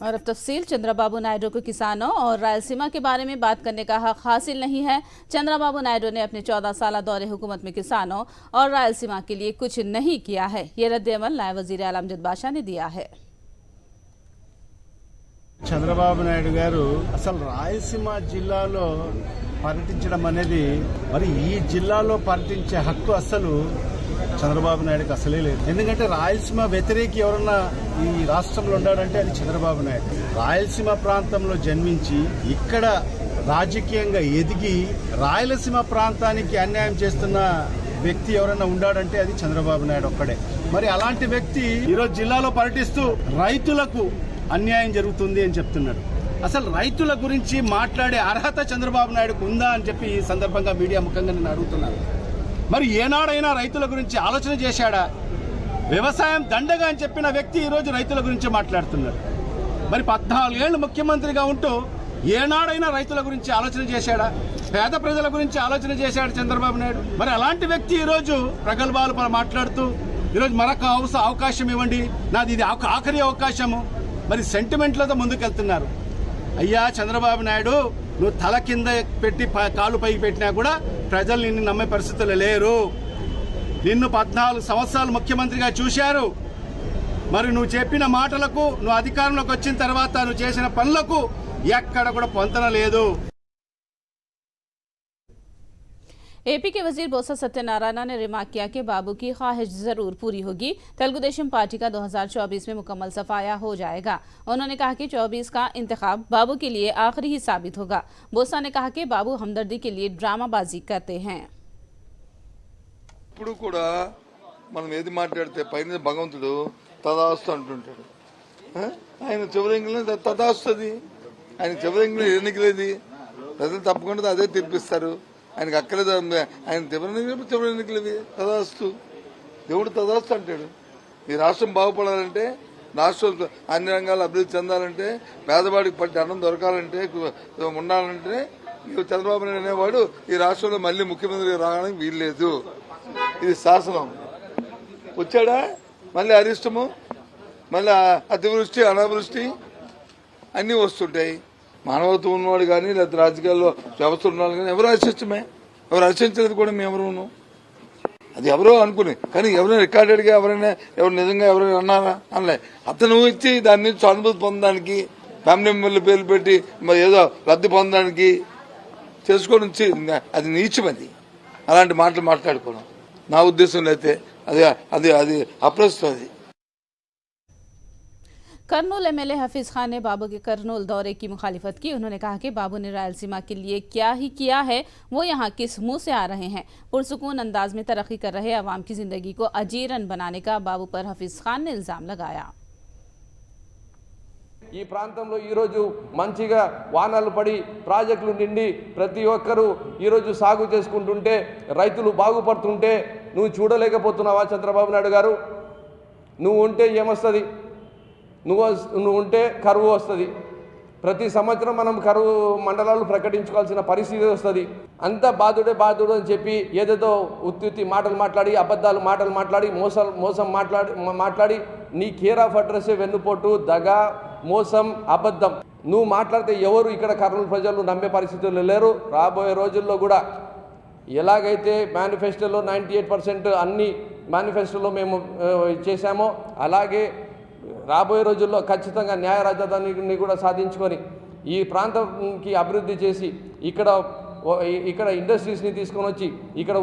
और अब तफसील चंद्रबाबू नायडू को किसानों और रायलसीमा के बारे में बात करने का हक हासिल नहीं है। चंद्रबाबू नायडू ने अपने 14 साल दौरे हुकूमत में किसानों और रायलसीमा के लिए कुछ नहीं किया है। ये रद्द-ए-अमल नायब वजीर आला अमजद बाषा ने दिया है। చంద్రబాబు నాయుడు గారు అసలు రాయలసీమ జిల్లాలో పర్యటించడం అనేది మరి ఈ జిల్లాలో పర్యటించే హక్కు అసలు చంద్రబాబు నాయుడుకి అసలే లేదు. ఎందుకంటే రాయలసీమ వ్యతిరేకి ఎవరన్నా ఈ రాష్ట్రంలో ఉన్నాడంటే అది చంద్రబాబు నాయుడు. రాయలసీమ ప్రాంతంలో జన్మించి ఇక్కడ రాజకీయంగా ఎదిగి రాయలసీమ ప్రాంతానికి అన్యాయం చేస్తున్న వ్యక్తి ఎవరైనా ఉన్నాడంటే అది చంద్రబాబు నాయుడు ఒక్కడే. మరి అలాంటి వ్యక్తి ఈరోజు జిల్లాలో పర్యటిస్తూ రైతులకు అన్యాయం జరుగుతుంది అని చెప్తున్నాడు. అసలు రైతుల గురించి మాట్లాడే అర్హత చంద్రబాబు నాయుడుకు ఉందా అని చెప్పి ఈ సందర్భంగా మీడియా ముఖంగా నేను అడుగుతున్నాను. మరి ఏనాడైనా రైతుల గురించి ఆలోచన చేశాడా? వ్యవసాయం దండగా అని చెప్పిన వ్యక్తి ఈరోజు రైతుల గురించి మాట్లాడుతున్నాడు. మరి 14 ఏళ్ళు ముఖ్యమంత్రిగా ఉంటూ ఏనాడైనా రైతుల గురించి ఆలోచన చేశాడా? పేద ప్రజల గురించి ఆలోచన చేశాడు చంద్రబాబు నాయుడు. మరి అలాంటి వ్యక్తి ఈరోజు ప్రగల్భాలు మాట్లాడుతూ ఈరోజు మరొక అవకాశం ఇవ్వండి, నాది ఇది ఆఖరి అవకాశము, మరి సెంటిమెంట్లతో ముందుకెళ్తున్నారు. అయ్యా చంద్రబాబు నాయుడు, నువ్వు తల కింద పెట్టి కాలు పైకి పెట్టినా కూడా ప్రజలు నిన్ను నమ్మే పరిస్థితులు లేరు. నిన్ను 14 సంవత్సరాలు ముఖ్యమంత్రిగా చూశారు. మరి నువ్వు చెప్పిన మాటలకు, నువ్వు అధికారంలోకి వచ్చిన తర్వాత నువ్వు చేసిన పనులకు ఎక్కడ కూడా పొంతన లేదు. एपी के वजीर बोसा सत्यनारायण ने रिमार्क किया कि बाबू की ख्वाहिश जरूर पूरी होगी। तेलुगु देशम पार्टी का 2024 में मुकम्मल सफाया हो जाएगा। उन्होंने कहा कि 24 का इंतखाब बाबू के लिए आखिरी ही साबित होगा। बोसा ने कहा कि बाबू हमदर्दी के लिए ड्रामाबाजी करते हैं। ఇప్పుడు కూడా మనం ఏది మాట్లాడితే పైన భగవంతుడు తదాస్తు అంటుంటాడు. ఆయన చివరింగిలో తదాస్తుంది. ఆయన చివరింగిలో ఎన్నికలేది ప్రజలు తప్పకుండా అదే తీర్పిస్తారు. ఆయనకు అక్కలేదు. ఆయన చివరి ఎన్నికలేవి తదాస్తు. దేవుడు తదాస్తు అంటాడు. ఈ రాష్ట్రం బాగుపడాలంటే, రాష్ట్రం అన్ని రంగాలు అభివృద్ధి చెందాలంటే, పేదవాడికి పట్టి అన్నం దొరకాలంటే, ఉండాలంటే చంద్రబాబు నాయుడు అనేవాడు ఈ రాష్ట్రంలో మళ్ళీ ముఖ్యమంత్రిగా రావడానికి వీల్లేదు. ఇది శాసనం. వచ్చాడా మళ్ళీ అరిష్టము, మళ్ళీ అతివృష్టి అనావృష్టి అన్నీ వస్తుంటాయి. మానవత్వం ఉన్నవాడు కానీ లేదా రాజకీయాల్లో వ్యవస్థ ఉన్నవాడు కానీ ఎవరు హర్షించమే, ఎవరు హర్షించలేదు కూడా మేము ఎవరు, అది ఎవరో అనుకుని. కానీ ఎవరైనా రికార్డెడ్గా ఎవరైనా ఎవరు నిజంగా ఎవరైనా అన్నారా? అనలే. అతను ఇచ్చి దాని నుంచి అనుభూతి పొందడానికి, ఫ్యామిలీ మెంబర్లు పేర్లు పెట్టి మరి ఏదో లబ్ధి పొందడానికి చేసుకోవడం అది నీచమది. అలాంటి మాటలు మాట్లాడుకోవడం నా ఉద్దేశంలో అయితే అది అది అది అప్రస్తుతం. అది करनूल एमएलए हफीज खान ने बाबू के करनूल दौरे की मुखालिफत की। उन्होंने कहा कि बाबू ने रायलसीमा के लिए क्या ही किया है, वो यहाँ किस मुंह से आ रहे हैं। पुरसुकून अंदाज में तरक्की कर रहे अवाम की जिंदगी को अजीरन बनाने का बाबू पर हफीज खान ने इल्जाम लगाया। ఈ ప్రాంతంలో ఈరోజు మంచిగా వానలు పడి ప్రాజెక్టులు నిండి ప్రతి ఒక్కరూ ఈరోజు సాగు చేసుకుంటుంటే, రైతులు బాగుపడుతుంటే నువ్వు చూడలేకపోతున్నావా చంద్రబాబు నాయుడు గారు? నువ్వు ఉంటే ఏమొస్తుంది? నువ్వు ఉంటే కరువు వస్తుంది. ప్రతి సంవత్సరం మనం కరువు మండలాలు ప్రకటించుకోవాల్సిన పరిస్థితి వస్తుంది. అంత బాధుడు అని చెప్పి ఏదేదో ఉత్తి మాటలు మాట్లాడి, అబద్ధాలు మాటలు మాట్లాడి, మోసం మాట్లాడి నీ కేర్ ఆఫ్ అడ్రస్ వెన్నుపోటు, దగా, మోసం, అబద్ధం నువ్వు మాట్లాడితే ఎవరు ఇక్కడ కర్నూలు ప్రజలు నమ్మే పరిస్థితుల్లో లేరు. రాబోయే రోజుల్లో కూడా ఎలాగైతే మేనిఫెస్టోలో 98% అన్ని మేనిఫెస్టోలో మేము చేశామో అలాగే రాబోయే రోజుల్లో ఖచ్చితంగా న్యాయ రాజధానిని కూడా సాధించుకొని ఈ ప్రాంతానికి అభివృద్ధి చేసి ఇక్కడ ఇండస్ట్రీస్ని తీసుకొని వచ్చి ఇక్కడ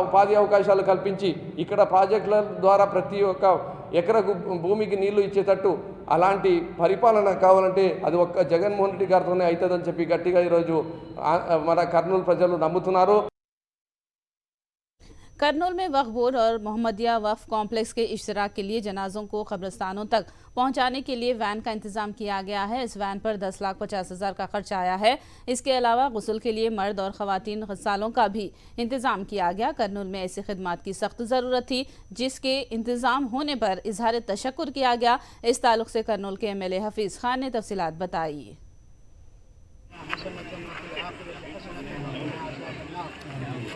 ఉపాధి అవకాశాలు కల్పించి ఇక్కడ ప్రాజెక్టుల ద్వారా ప్రతి ఒక్క ఎకరకు భూమికి నీళ్లు ఇచ్చేటట్టు అలాంటి పరిపాలన కావాలంటే అది ఒక్క జగన్మోహన్ రెడ్డి గారితోనే అవుతుందని చెప్పి గట్టిగా ఈరోజు మన కర్నూలు ప్రజలు నమ్ముతున్నారు. करनूल में वक्फ बोर्ड और मोहम्मदिया वक्फ कॉम्प्लेक्स के इश्तराक के लिए जनाजों को कब्रिस्तानों तक पहुंचाने के लिए वैन का इंतजाम किया गया है। इस वैन पर 10,50,000 का खर्च आया है। इसके अलावा गुस्ल के लिए मर्द और खवातीन गस्सालों का भी इंतजाम किया गया। करनूल में ऐसी खिदमात की सख्त ज़रूरत थी, जिसके इंतजाम होने पर इजहार तशक्कुर किया गया। इस ताल्लुक से करनूल के एमएलए हफीज खान ने तफसीलात बताई।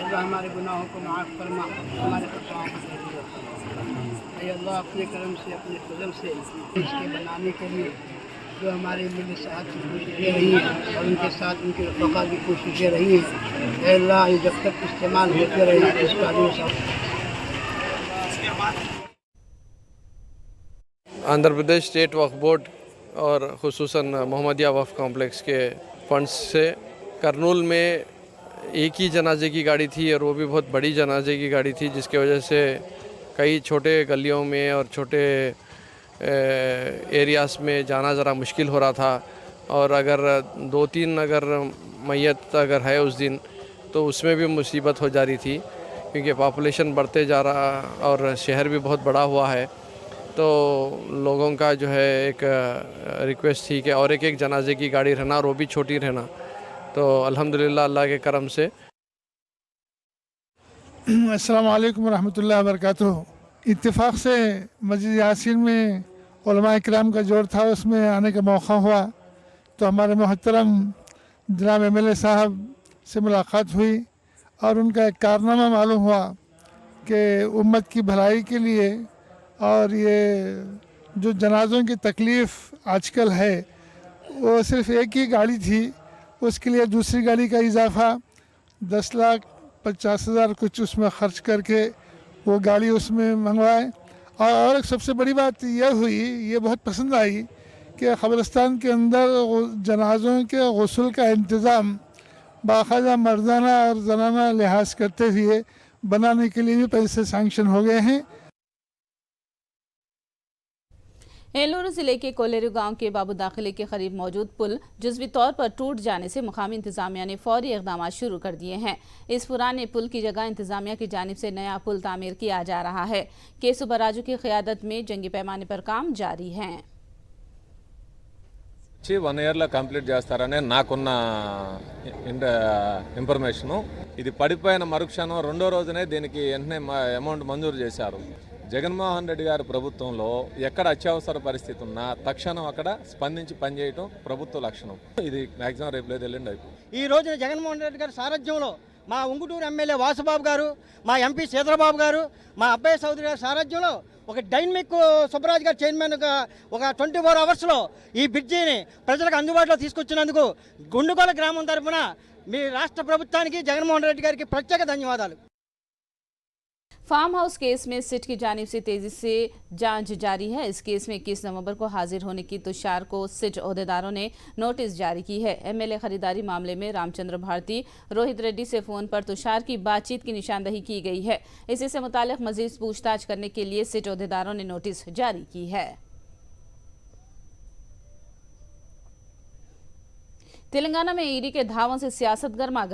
अल्लाह हमारे गुनाहों को माफ़ फरमा हमारे खताओं को ऐ अल्लाह अपने करम से अपने फजल से इसके बनाने के लिए जो हमारे मिल साथ की कोशिशें रही हैं और उनके साथ उनके रफ़ा की कोशिशें रही हैं ऐ अल्लाह ये जब तक इस्तेमाल होते रहे इसका जो आंध्र प्रदेश स्टेट वक्फ बोर्ड और खुसूसन मोहम्मदिया वक्फ कॉम्प्लेक्स के फंड्स से करनूल में एक ही जनाजे की गाड़ी थी और वो भी बहुत बड़ी जनाजे की गाड़ी थी, जिसकी वजह से कई छोटे गलियों में और छोटे एरियाज़ में जाना ज़रा मुश्किल हो रहा था। और अगर 2-3 अगर मैयत अगर है उस दिन तो उसमें भी मुसीबत हो जा रही थी, क्योंकि पॉपुलेशन बढ़ते जा रहा और शहर भी बहुत बड़ा हुआ है। तो लोगों का जो है एक रिक्वेस्ट थी कि और एक जनाजे की गाड़ी रहना और वो भी छोटी रहना। तो अल्हम्दुलिल्लाह अल्लाह के करम से अस्सलाम वालेकुम रहमतुल्लाहि व बरकातुहू। इत्तेफाक से मस्जिद यासीन में उलमा इकराम का जोड़ था, उसमें आने का मौका हुआ तो हमारे मोहतरम जनाब MLA साहब से मुलाकात हुई और उनका एक कारनामा मालूम हुआ कि उम्मत की भलाई के लिए और ये जो जनाज़ों की तकलीफ़ आजकल है वो सिर्फ़ एक ही गाड़ी थी, उसके लिए दूसरी गाड़ी का इजाफ़ा 10,50,000 कुछ उसमें ख़र्च करके वो गाड़ी उसमें मंगवाए। और एक सबसे बड़ी बात यह हुई, ये बहुत पसंद आई कि क़ब्रिस्तान के अंदर जनाज़ों के गुस्ल का इंतज़ाम बाकायदा मर्दाना और जनाना लिहाज करते हुए बनाने के लिए भी पैसे सैंक्शन हो गए हैं। एलूरू जिले के कोलेरू गांव के बाबू दाखिले के करीब मौजूद पुल जुज़वी तौर पर टूट जाने से मुकामी इंतजामिया ने फौरी इक़दाम शुरू कर दिए हैं। इस पुराने पुल की जगह इंतजामिया की जानिब से नया पुल तामीर किया जा रहा है। केसु बराजू की क़यादत में जंगी पैमाने पर काम जारी है। 1 year కంప్లీట్ చేస్తారనే నాకున్న ఇన్ఫర్మేషన్. ఇది పడిపోయిన మరుక్షణం రెండో రోజునే దీనికి వెంటనే అమౌంట్ మంజూరు చేశారు. జగన్మోహన్ రెడ్డి గారి ప్రభుత్వంలో ఎక్కడ అత్యవసర పరిస్థితి ఉన్నా తక్షణం అక్కడ స్పందించి పనిచేయటం ప్రభుత్వ లక్షణం. ఇది మ్యాక్సిమం రేపు లేదు ఎల్లుండి అయిపోయింది. ఈ రోజున జగన్మోహన్ రెడ్డి గారి సారథ్యంలో మా ఉంగుటూరు ఎమ్మెల్యే వాసుబాబు గారు, మా ఎంపీ సీతారాబాబు గారు, మా అబ్బాయి చౌదరి గారి సారథ్యంలో ఒక డైనమిక్ సుబ్బరాజు గారు చైర్మన్గా ఒక 24 అవర్స్లో ఈ బ్రిడ్జిని ప్రజలకు అందుబాటులో తీసుకొచ్చినందుకు గుండుగోల గ్రామం తరఫున మీ రాష్ట్ర ప్రభుత్వానికి జగన్మోహన్ రెడ్డి గారికి ప్రత్యేక ధన్యవాదాలు. फार्म हाउस केस में सिट की जानिब से तेजी से जांच जारी है। इस केस में 21 नवंबर को हाजिर होने की तुषार को सिट ओहदेदारों ने नोटिस जारी की है। MLA खरीदारी मामले में रामचंद्र भारती रोहित रेड्डी से फोन पर तुषार की बातचीत की निशानदही की गई है। इसी से मुतालिक मजीद पूछताछ करने के लिए सिट ओहदेदारों ने नोटिस जारी की है। तेलंगाना में ईडी के धावों से सियासत गर्मा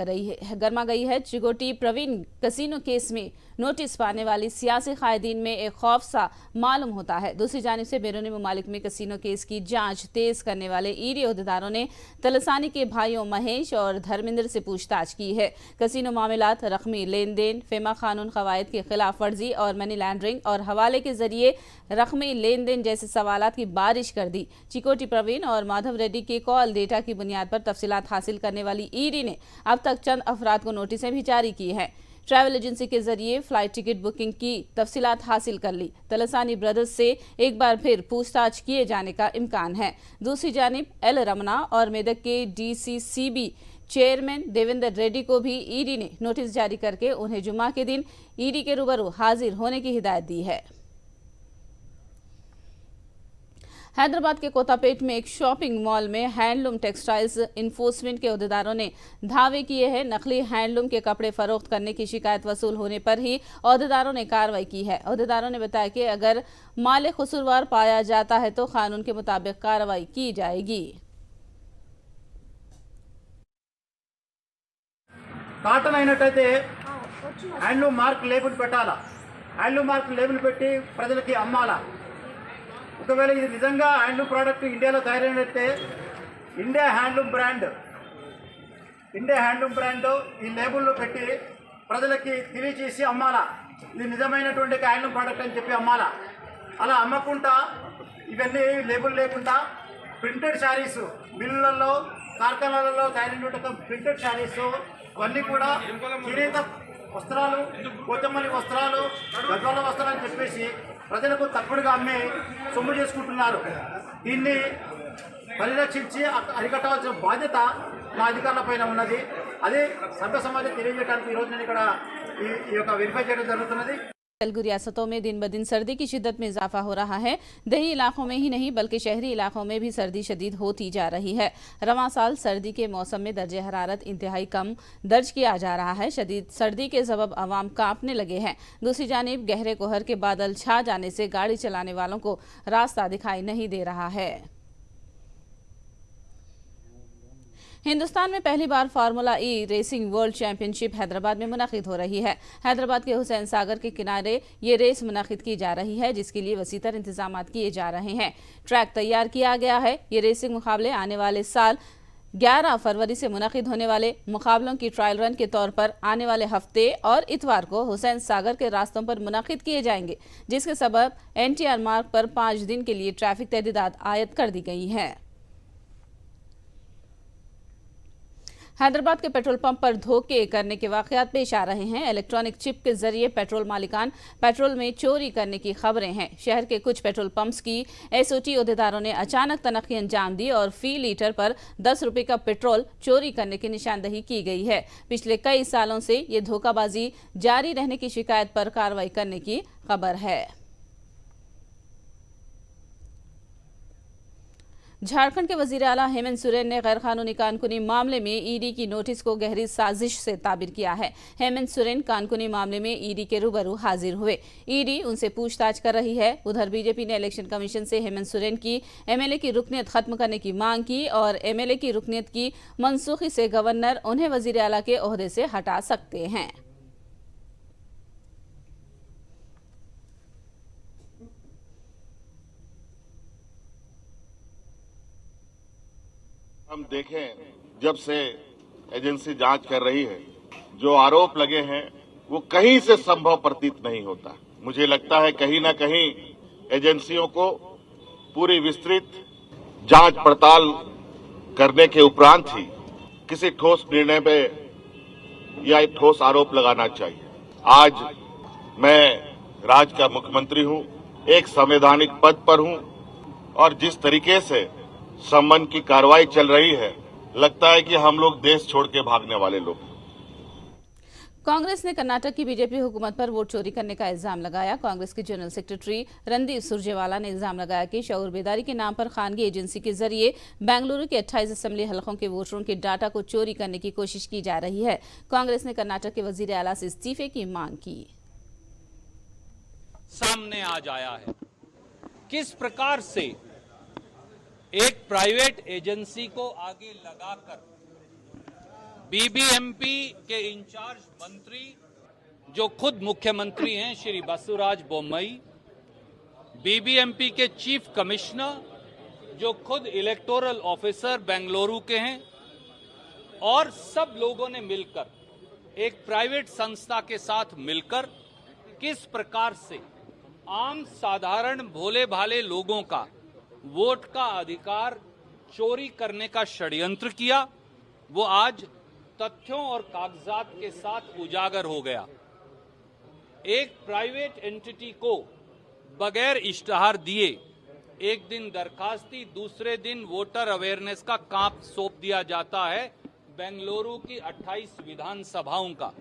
गई है। चिगोटी प्रवीण कसिनो केस में नोटिस पाने वाली सियासी कायदीन में एक खौफ सा मालूम होता है। दूसरी जानिब से बैरूनी ममालिक में कसिनो केस की जांच तेज करने वाले ईडी ओहदेदारों ने तलसानी के भाइयों महेश और धर्मेंद्र से पूछताछ की है। कसिनो मामलात, रकमी लेन देन, फेमा कानून कवायद की खिलाफ वर्जी और मनी लैंडरिंग और हवाले के जरिए रकमी लेन देन जैसे सवालात की बारिश कर दी। चिकोटी प्रवीण और माधव रेड्डी के कॉल डेटा की बुनियाद पर तफसीलात हासिल करने वाली ईडी ने अब तक चंद अफराद को नोटिसें भी जारी की हैं। ट्रैवल एजेंसी के जरिए फ्लाइट टिकट बुकिंग की तफसीलात हासिल कर ली। तलसानी ब्रदर्स से एक बार फिर पूछताछ किए जाने का इम्कान है। दूसरी जानिब एल रमना और मेदक के DCCB चेयरमैन देवेंद्र रेड्डी को भी ईडी ने नोटिस जारी करके उन्हें जुम्मा के दिन ईडी के रूबरू हाजिर होने की हिदायत दी है। हैदराबाद के कोतापेट में एक शॉपिंग मॉल में हैंडलूम टेक्सटाइल्स इन्फोर्समेंट के ओहदेदारों ने धावे किए हैं। नकली हैंडलूम के कपड़े फरोख्त करने की शिकायत वसूल होने पर ही ओहदेदारों ने कार्रवाई की है। ओहदेदारों ने बताया कि अगर माल कसूरवार पाया जाता है तो कानून के मुताबिक कार्रवाई की जाएगी। కాటన్ అయినట్టయితే హ్యాండ్లూమ్ మార్క్ లేబుల్ పెట్టాలా, హ్యాండ్లూమ్ మార్క్ లేబుల్ పెట్టి ప్రజలకి అమ్మాలా. ఒకవేళ ఇది నిజంగా హ్యాండ్లూమ్ ప్రోడక్ట్ ఇండియాలో తయారైనట్టే ఇండియా హ్యాండ్లూమ్ బ్రాండ్ ఈ లేబుల్లో పెట్టి ప్రజలకి తెలియచేసి అమ్మాలా. ఇది నిజమైనటువంటి హ్యాండ్లూమ్ ప్రోడక్ట్ అని చెప్పి అమ్మాలా. అలా అమ్మకుండా ఇవన్నీ లేబుల్ లేకుండా ప్రింటెడ్ శారీస్ మిల్లులలో కార్ఖానాలలో తయారైన ప్రింటెడ్ శారీస్ ఇవన్నీ కూడా చేనేత వస్త్రాలు, కొత్తమల్లి వస్త్రాలు, గద్వాల వస్త్రాలు అని చెప్పేసి ప్రజలకు తక్కువగా అమ్మి సొమ్ము చేసుకుంటున్నారు. దీన్ని పరిరక్షించి అరికట్టాల్సిన బాధ్యత మా అధికారుల పైన ఉన్నది. అదే సభ్య సమాజం తెలియజేయడానికి ఈరోజు నేను ఇక్కడ ఈ యొక్క వెరిఫై చేయడం జరుగుతున్నది. तेलुगु रियासतों में दिन ब दिन सर्दी की शिद्दत में इजाफा हो रहा है। दही इलाकों में ही नहीं बल्कि शहरी इलाकों में भी सर्दी शदीद होती जा रही है। रवां साल सर्दी के मौसम में दर्जे हरारत इंतहाई कम दर्ज किया जा रहा है। शदीद सर्दी के सबब आवाम कांपने लगे हैं। दूसरी जानिब गहरे कोहर के बादल छा जाने से गाड़ी चलाने वालों को रास्ता दिखाई नहीं दे रहा है। हिंदुस्तान में पहली बार फार्मूला ई रेसिंग वर्ल्ड चैंपियनशिप हैदराबाद में मुनाकिद हो रही है। हैदराबाद के हुसैन सागर के किनारे ये रेस मुनाकिद की जा रही है, जिसके लिए वसीतर इंतजाम किए जा रहे हैं। ट्रैक तैयार किया गया है। ये रेसिंग मुकाबले आने वाले साल 11 फरवरी से मुनाकिद होने वाले मुकाबलों की ट्रायल रन के तौर पर आने वाले हफ्ते और इतवार को हुसैन सागर के रास्तों पर मुनाकिद किए जाएंगे, जिसके सबब NTR मार्ग पर 5 दिन के लिए ट्रैफिक तहदीदात आयद कर दी गई हैं। हैदराबाद के पेट्रोल पंप पर धोखे करने के वाकयात पेश आ रहे हैं। इलेक्ट्रॉनिक चिप के जरिए पेट्रोल मालिकान पेट्रोल में चोरी करने की खबरें हैं। शहर के कुछ पेट्रोल पंप्स की SOT अहदेदारों ने अचानक तनख्ही अंजाम दी और फी लीटर पर 10 रुपए का पेट्रोल चोरी करने की निशानदही की गई है। पिछले कई सालों से ये धोखाबाजी जारी रहने की शिकायत पर कार्रवाई करने की खबर है। झारखंड के वजीर आला हेमंत सोरेन ने गैर कानूनी कानकुनी मामले में ED की नोटिस को गहरी साजिश से ताबिर किया है। हेमंत सोरेन कानकुनी मामले में ED के रूबरू हाजिर हुए। ED उनसे पूछताछ कर रही है। उधर बीजेपी ने इलेक्शन कमीशन से हेमंत सोरेन की MLA की रुकनियत खत्म करने की मांग की और MLA की रुकनियत की मनसूखी से गवर्नर उन्हें वजीर आला के ओहदे से हटा सकते हैं। हम देखें, जब से एजेंसी जांच कर रही है, जो आरोप लगे हैं वो कहीं से संभव प्रतीत नहीं होता। मुझे लगता है कहीं न कहीं एजेंसियों को पूरी विस्तृत जांच पड़ताल करने के उपरांत ही किसी ठोस निर्णय पे या एक ठोस आरोप लगाना चाहिए। आज मैं राज्य का मुख्यमंत्री हूं, एक संवैधानिक पद पर हूं और जिस तरीके से संबंध की कार्रवाई चल रही है, लगता है कि हम लोग देश छोड़ के भागने वाले लोग। कांग्रेस ने कर्नाटक की बीजेपी हुकूमत पर वोट चोरी करने का इल्जाम लगाया। कांग्रेस के जनरल सेक्रेटरी रणदीप सुरजेवाला ने इल्जाम लगाया कि शऊर बेदारी के नाम पर खानगी एजेंसी के जरिए बेंगलुरु के 28 असेंबली हलकों के वोटरों के डाटा को चोरी करने की कोशिश की जा रही है। कांग्रेस ने कर्नाटक के वजीर आला से इस्तीफे की मांग की। सामने आज आया है किस प्रकार से एक प्राइवेट एजेंसी को आगे लगाकर BBMP के इंचार्ज मंत्री जो खुद मुख्यमंत्री हैं श्री बसवराज बोम्मई, BBMP के चीफ कमिश्नर जो खुद इलेक्टोरल ऑफिसर बेंगलुरु के हैं, और सब लोगों ने मिलकर एक प्राइवेट संस्था के साथ मिलकर किस प्रकार से आम साधारण भोले भाले लोगों का वोट का अधिकार चोरी करने का षड्यंत्र किया, वो आज तथ्यों और कागजात के साथ उजागर हो गया। एक प्राइवेट एंटिटी को बगैर इश्तहार दिए एक दिन दरखास्ती, दूसरे दिन वोटर अवेयरनेस का काम सौंप दिया जाता है बेंगलुरु की 28 विधानसभाओं का,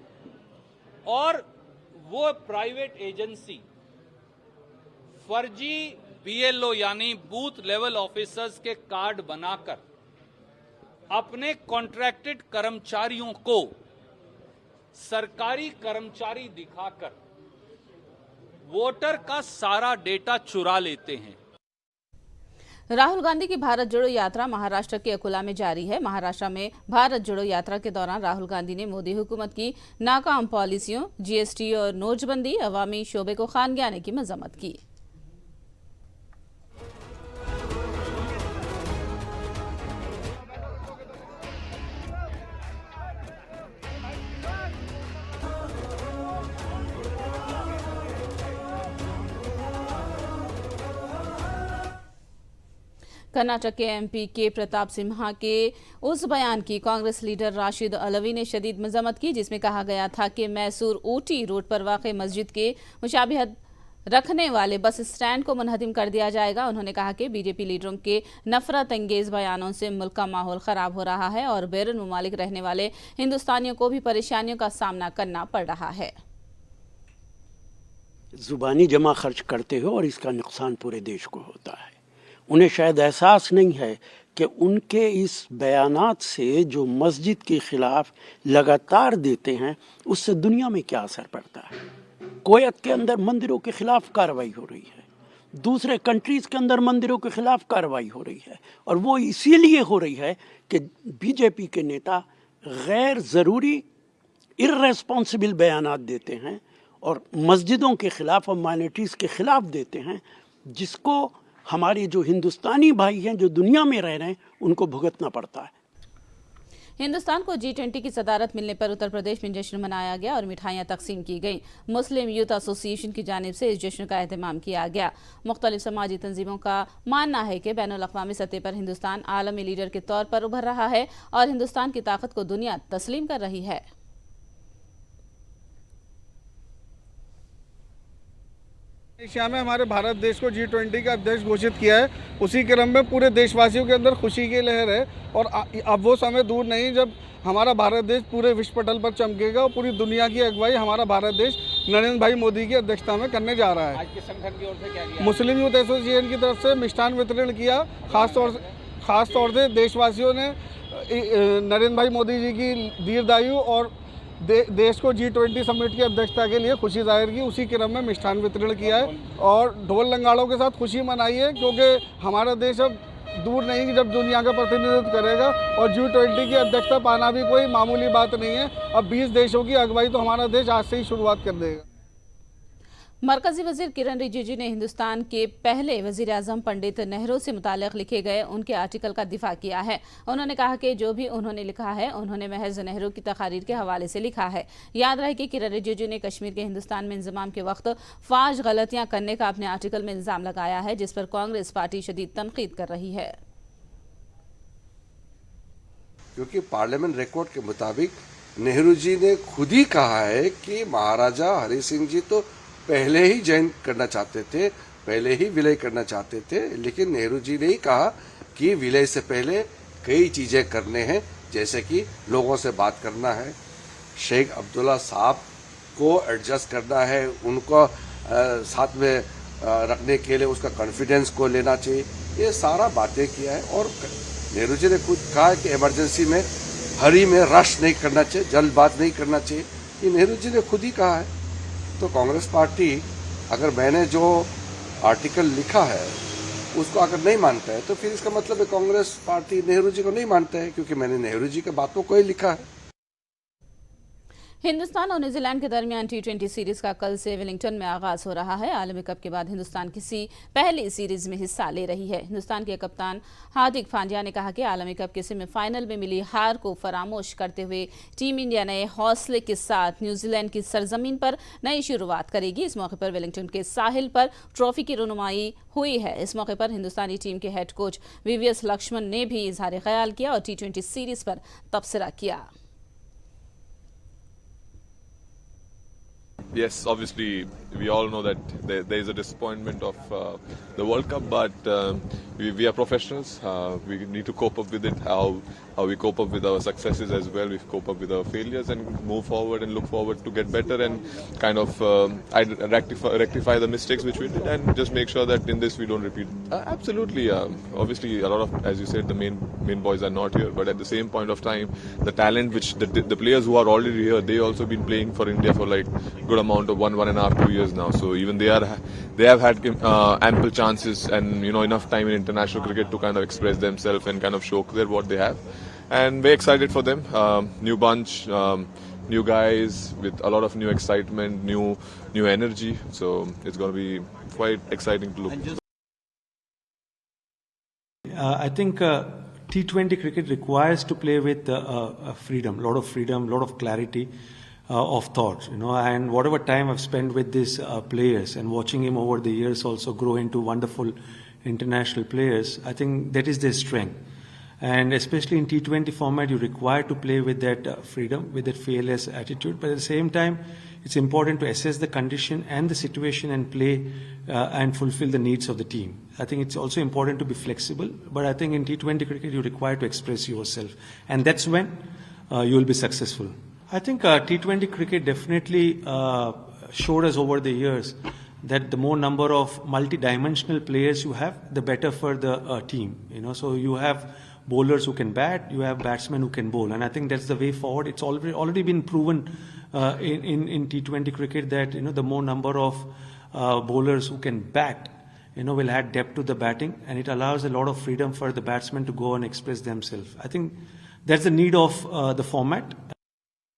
और वो प्राइवेट एजेंसी फर्जी BLO यानी बूथ लेवल ऑफिसर्स के कार्ड बनाकर अपने कॉन्ट्रैक्टेड कर्मचारियों को सरकारी कर्मचारी दिखाकर वोटर का सारा डेटा चुरा लेते हैं। राहुल गांधी की भारत जोड़ो यात्रा महाराष्ट्र के अकोला में जारी है। महाराष्ट्र में भारत जोड़ो यात्रा के दौरान राहुल गांधी ने मोदी हुकूमत की नाकाम पॉलिसियों, GST और नोटबंदी, अवामी शोबे को खानगियाने की मजम्मत की। कर्नाटक के एमपी के प्रताप सिम्हा के उस बयान की कांग्रेस लीडर राशिद अलवी ने शदीद मजम्मत की, जिसमें कहा गया था कि मैसूर ऊटी रोड पर वाक़ मस्जिद के मुशाबिहत रखने वाले बस स्टैंड को मुनहदिम कर दिया जाएगा। उन्होंने कहा कि बीजेपी लीडरों के नफरत अंगेज बयानों से मुल्क का माहौल खराब हो रहा है और बैरून मुमालिक रहने वाले हिंदुस्तानियों को भी परेशानियों का सामना करना पड़ रहा है। जुबानी जमा खर्च करते हो और इसका नुकसान पूरे देश को होता है। उन्हें शायद एहसास नहीं है कि उनके इस बयानात से जो मस्जिद के खिलाफ लगातार देते हैं उससे दुनिया में क्या असर पड़ता है। कुवैत के अंदर मंदिरों के खिलाफ कार्रवाई हो रही है, दूसरे कंट्रीज़ के अंदर मंदिरों के खिलाफ कार्रवाई हो रही है, और वो इसीलिए हो रही है कि बीजेपी के नेता गैर ज़रूरी इर्रेस्पॉन्सिबल बयानात देते हैं और मस्जिदों के खिलाफ और माइनॉरिटीज़ के खिलाफ देते हैं, जिसको हमारे जो हिंदुस्तानी भाई हैं जो दुनिया में रह रहे हैं उनको भुगतना पड़ता है। हिंदुस्तान को G20 की सदारत मिलने पर उत्तर प्रदेश में जश्न मनाया गया और मिठाइयां तकसीम की गईं। मुस्लिम यूथ एसोसिएशन की जानिब से इस जश्न का एहतमाम किया गया। मुख्तलिफ समाजी तंजीमों का मानना है कि बैनुल-अक़वामी सतह पर हिंदुस्तान आलमी लीडर के तौर पर उभर रहा है और हिंदुस्तान की ताकत को दुनिया तस्लीम कर रही है। एशिया में हमारे भारत देश को G20 का अध्यक्ष घोषित किया है। उसी क्रम में पूरे देशवासियों के अंदर खुशी की लहर है और अब वो समय दूर नहीं जब हमारा भारत देश पूरे विश्व पटल पर चमकेगा और पूरी दुनिया की अगुवाई हमारा भारत देश नरेंद्र भाई मोदी की अध्यक्षता में करने जा रहा है। आज के संगठन की ओर से क्या किया? मुस्लिम यूथ एसोसिएशन की तरफ से मिष्ठान वितरण किया। खास तौर से देशवासियों ने नरेंद्र भाई मोदी जी की दीर्घायु और देश को G20 समिट की अध्यक्षता के लिए खुशी जाहिर की। उसी क्रम में मिष्ठान वितरण किया है और ढोल नगाड़ों के साथ खुशी मनाई है, क्योंकि हमारा देश अब दूर नहीं कि जब दुनिया का प्रतिनिधित्व करेगा और G20 की अध्यक्षता पाना भी कोई मामूली बात नहीं है। अब 20 देशों की अगुवाई तो हमारा देश आज से ही शुरुआत कर देगा। मरकजी वजीर किरण रिजिजू ने हिंदुस्तान के पहले वजीर आजम पंडित नेहरू से मुताल्लिक लिखे गए उनके आर्टिकल का दिफा किया है। उन्होंने कहा कि जो भी उन्होंने लिखा है उन्होंने महज नेहरू की तकारीर के हवाले से लिखा है। याद रहे कि किरण रिजिजू ने कश्मीर के हिंदुस्तान में इंजमाम के वक्त फाश गलतियां करने का अपने आर्टिकल में इल्जाम लगाया है, जिस पर कांग्रेस पार्टी शदीद तनकीद कर रही है। क्योंकि पार्लियामेंट रिकॉर्ड के मुताबिक नेहरू जी ने खुद ही कहा है कि महाराजा हरि सिंह जी तो पहले ही ज्वाइन करना चाहते थे, पहले ही विलय करना चाहते थे, लेकिन नेहरू जी ने ही कहा कि विलय से पहले कई चीजें करने हैं, जैसे कि लोगों से बात करना है, शेख अब्दुल्ला साहब को एडजस्ट करना है, उनको साथ में रखने के लिए उसका कॉन्फिडेंस को लेना चाहिए। ये सारा बातें किया है और नेहरू जी ने खुद कहा कि इमरजेंसी में हरी में रश नहीं करना चाहिए, जल्दबाज नहीं करना चाहिए। ये नेहरू जी ने खुद ही कहा है। तो कांग्रेस पार्टी अगर मैंने जो आर्टिकल लिखा है उसको अगर नहीं मानता है तो फिर इसका मतलब है कांग्रेस पार्टी नेहरू जी को नहीं मानता है, क्योंकि मैंने नेहरू जी की बातों को ही लिखा है। हिंदुस्तान और न्यूजीलैंड के दरमियान T20 सीरीज का कल से वेलिंगटन में आगाज हो रहा है। आलमी कप के बाद हिंदुस्तान किसी पहली सीरीज में हिस्सा ले रही है। हिंदुस्तान के कप्तान हार्दिक पांड्या ने कहा कि आलमी कप के सेमीफाइनल में मिली हार को फरामोश करते हुए टीम इंडिया नए हौसले के साथ न्यूजीलैंड की सरजमीन पर नई शुरुआत करेगी। इस मौके पर वेलिंगटन के साहिल पर ट्रॉफी की रुनुमाई हुई है। इस मौके पर हिंदुस्तानी टीम के हेड कोच VVS लक्ष्मण ने भी इजहार ख्याल किया और T20 सीरीज पर तबसरा किया। Yes, obviously we all know that there is a disappointment of the World Cup, but we are professionals. We need to cope up with it. How we cope up with our successes as well. We cope up with our failures and move forward and look forward to get better and kind of rectify the mistakes which we did and just make sure that in this we don't repeat. Absolutely. Obviously, a lot of, as you said, the main boys are not here, but at the same point of time, the talent which the players who are already here, they also been playing for India for like good amount of 1.5, 2 years now. So even they have had ample chances and enough time in international cricket to kind of express themselves and kind of show what they have. And very excited for them. New bunch, new guys with a lot of new excitement, new energy. So it's going to be quite exciting to look. I think T20 cricket requires to play with freedom, lot of clarity of thoughts, and whatever time I've spent with these players and watching him over the years also grow into wonderful international players, I think that is their strength. And especially in T20 format, you're required to play with that freedom, with that fearless attitude. But at the same time, it's important to assess the condition and the situation and play and fulfill the needs of the team. I think it's also important to be flexible. But I think in T20 cricket, you're required to express yourself. And that's when you will be successful. I think T20 cricket definitely showed us over the years that the more number of multi-dimensional players you have, the better for the team. So you have bowlers who can bat, you have batsmen who can bowl, and I think that's the way forward. It's already been proven in T20 cricket that the more number of bowlers who can bat, will add depth to the batting, and it allows a lot of freedom for the batsmen to go and express themselves. I think that's the need of the format,